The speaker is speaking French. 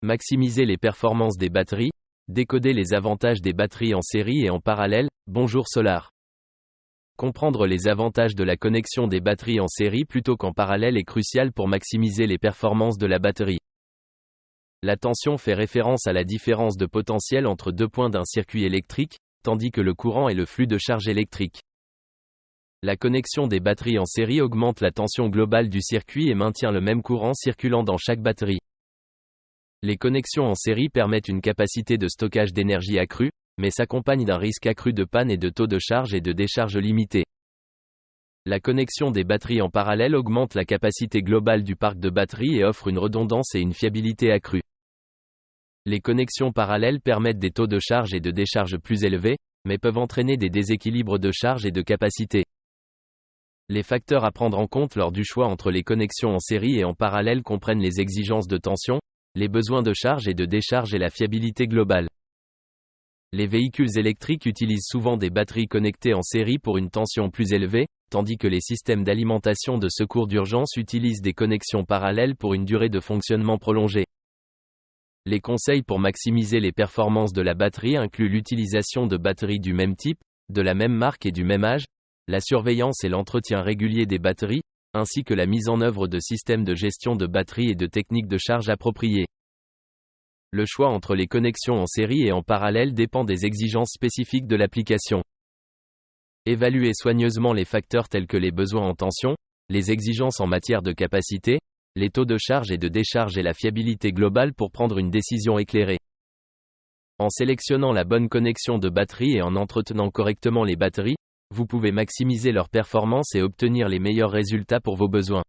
Maximiser les performances des batteries, décoder les avantages des batteries en série et en parallèle. Bonjour Solar. Comprendre les avantages de la connexion des batteries en série plutôt qu'en parallèle est crucial pour maximiser les performances de la batterie. La tension fait référence à la différence de potentiel entre deux points d'un circuit électrique, tandis que le courant est le flux de charge électrique. La connexion des batteries en série augmente la tension globale du circuit et maintient le même courant circulant dans chaque batterie. Les connexions en série permettent une capacité de stockage d'énergie accrue, mais s'accompagnent d'un risque accru de panne et de taux de charge et de décharge limité. La connexion des batteries en parallèle augmente la capacité globale du parc de batteries et offre une redondance et une fiabilité accrues. Les connexions parallèles permettent des taux de charge et de décharge plus élevés, mais peuvent entraîner des déséquilibres de charge et de capacité. Les facteurs à prendre en compte lors du choix entre les connexions en série et en parallèle comprennent les exigences de tension, les besoins de charge et de décharge et la fiabilité globale. Les véhicules électriques utilisent souvent des batteries connectées en série pour une tension plus élevée, tandis que les systèmes d'alimentation de secours d'urgence utilisent des connexions parallèles pour une durée de fonctionnement prolongée. Les conseils pour maximiser les performances de la batterie incluent l'utilisation de batteries du même type, de la même marque et du même âge, la surveillance et l'entretien régulier des batteries, ainsi que la mise en œuvre de systèmes de gestion de batterie et de techniques de charge appropriées. Le choix entre les connexions en série et en parallèle dépend des exigences spécifiques de l'application. Évaluez soigneusement les facteurs tels que les besoins en tension, les exigences en matière de capacité, les taux de charge et de décharge et la fiabilité globale pour prendre une décision éclairée. En sélectionnant la bonne connexion de batterie et en entretenant correctement les batteries, vous pouvez maximiser leur performance et obtenir les meilleurs résultats pour vos besoins.